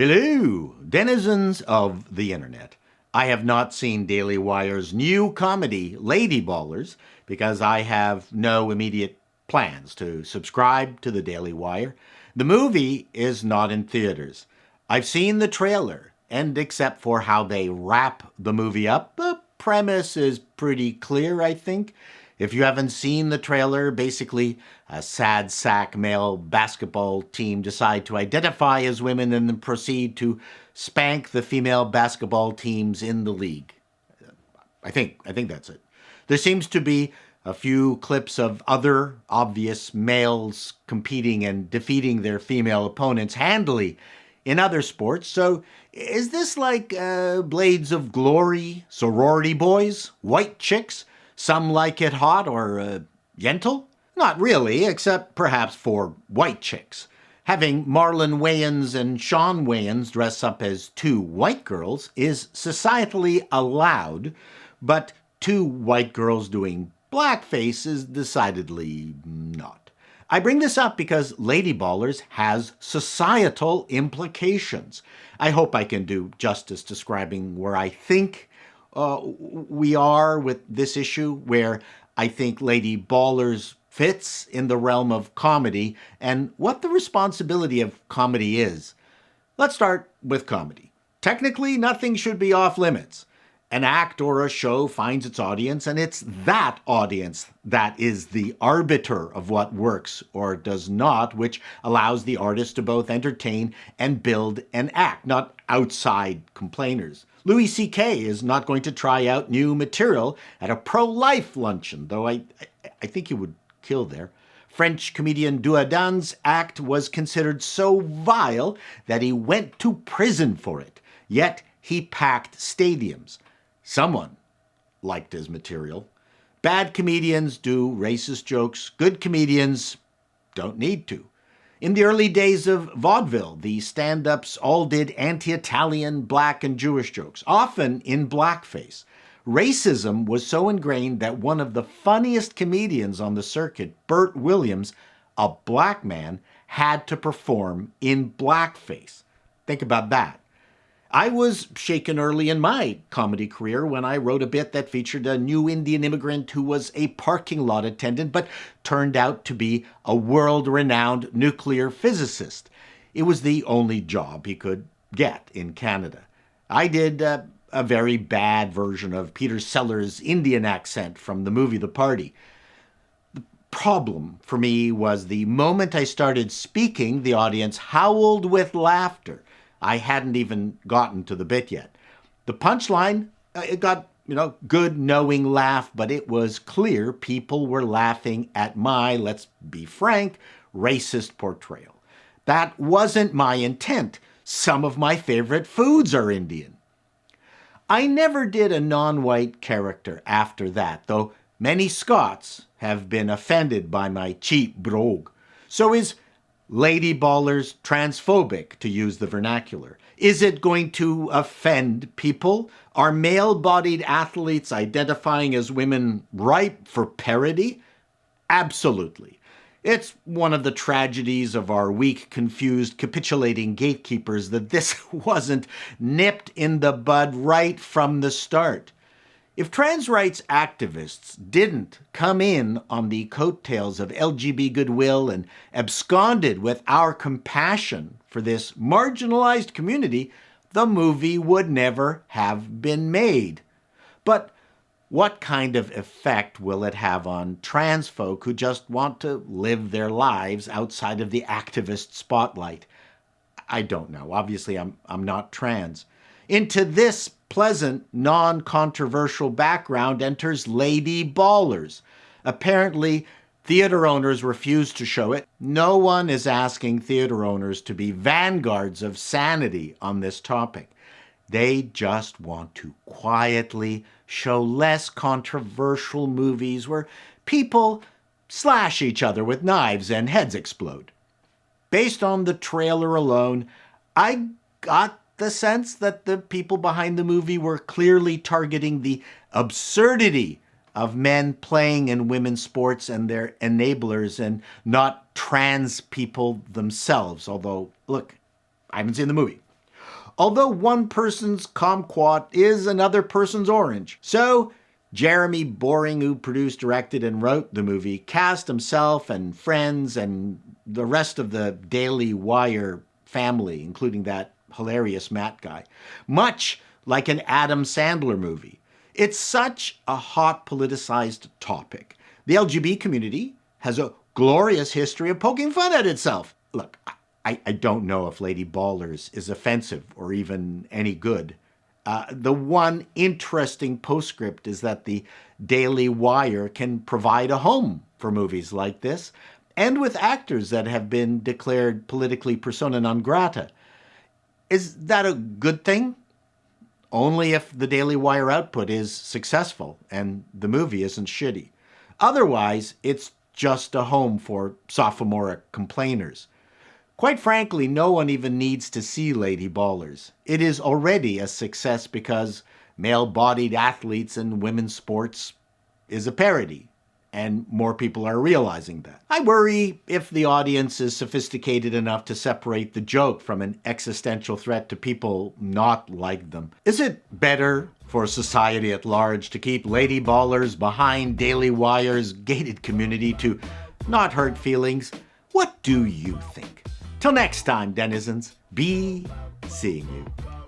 Hello, denizens of the internet. I have not seen Daily Wire's new comedy, Lady Ballers, because I have no immediate plans to subscribe to the Daily Wire. The movie is not in theaters. I've seen the trailer, and except for how they wrap the movie up, the premise is pretty clear, I think. If you haven't seen the trailer, basically a sad sack male basketball team decide to identify as women and then proceed to spank the female basketball teams in the league. I think that's it. There seems to be a few clips of other obvious males competing and defeating their female opponents handily in other sports. So is this like Blades of Glory, sorority boys, white chicks? Some like it hot or gentle? Not really, except perhaps for white chicks. Having Marlon Wayans and Sean Wayans dress up as two white girls is societally allowed, but two white girls doing blackface is decidedly not. I bring this up because Lady Ballers has societal implications. I hope I can do justice describing where I think we are with this issue, where I think Lady Ballers fits in the realm of comedy and what the responsibility of comedy is. Let's start with comedy. Technically, nothing should be off limits. An act or a show finds its audience, and it's that audience that is the arbiter of what works or does not, which allows the artist to both entertain and build an act, not outside complainers. Louis C.K. is not going to try out new material at a pro-life luncheon, though I think he would kill there. French comedian Douadan's act was considered so vile that he went to prison for it, yet he packed stadiums. Someone liked his material. Bad comedians do racist jokes. Good comedians don't need to. In the early days of vaudeville, the stand-ups all did anti-Italian, black, and Jewish jokes, often in blackface. Racism was so ingrained that one of the funniest comedians on the circuit, Burt Williams, a black man, had to perform in blackface. Think about that. I was shaken early in my comedy career when I wrote a bit that featured a new Indian immigrant who was a parking lot attendant but turned out to be a world-renowned nuclear physicist. It was the only job he could get in Canada. I did a very bad version of Peter Sellers' Indian accent from the movie The Party. The problem for me was the moment I started speaking, the audience howled with laughter. I hadn't even gotten to the bit yet. The punchline, it got, good knowing laugh, but it was clear people were laughing at my, let's be frank, racist portrayal. That wasn't my intent. Some of my favorite foods are Indian. I never did a non-white character after that, though many Scots have been offended by my cheap brogue. So is Lady Ballers transphobic, to use the vernacular? Is it going to offend people? Are male-bodied athletes identifying as women ripe for parody? Absolutely. It's one of the tragedies of our weak, confused, capitulating gatekeepers that this wasn't nipped in the bud right from the start. If trans rights activists didn't come in on the coattails of LGB goodwill and absconded with our compassion for this marginalized community, the movie would never have been made. But what kind of effect will it have on trans folk who just want to live their lives outside of the activist spotlight? I don't know. Obviously, I'm not trans. Into this pleasant, non-controversial background enters Lady Ballers. Apparently, theater owners refuse to show it. No one is asking theater owners to be vanguards of sanity on this topic. They just want to quietly show less controversial movies where people slash each other with knives and heads explode. Based on the trailer alone, I got the sense that the people behind the movie were clearly targeting the absurdity of men playing in women's sports and their enablers and not trans people themselves. Although, look, I haven't seen the movie. although one person's kumquat is another person's orange. So, Jeremy Boring, who produced, directed, and wrote the movie, cast himself and friends and the rest of the Daily Wire family, including that hilarious Matt guy, much like an Adam Sandler movie. It's such a hot politicized topic. The LGBT community has a glorious history of poking fun at itself. Look, I don't know if Lady Ballers is offensive or even any good. The one interesting postscript is that the Daily Wire can provide a home for movies like this, and with actors that have been declared politically persona non grata. Is that a good thing? Only if the Daily Wire output is successful and the movie isn't shitty. Otherwise, it's just a home for sophomoric complainers. Quite frankly, no one even needs to see Lady Ballers. It is already a success because male-bodied athletes in women's sports is a parody, and more people are realizing that. I worry if the audience is sophisticated enough to separate the joke from an existential threat to people not like them. Is it better for society at large to keep Lady Ballers behind Daily Wire's gated community to not hurt feelings? What do you think? Till next time, denizens, be seeing you.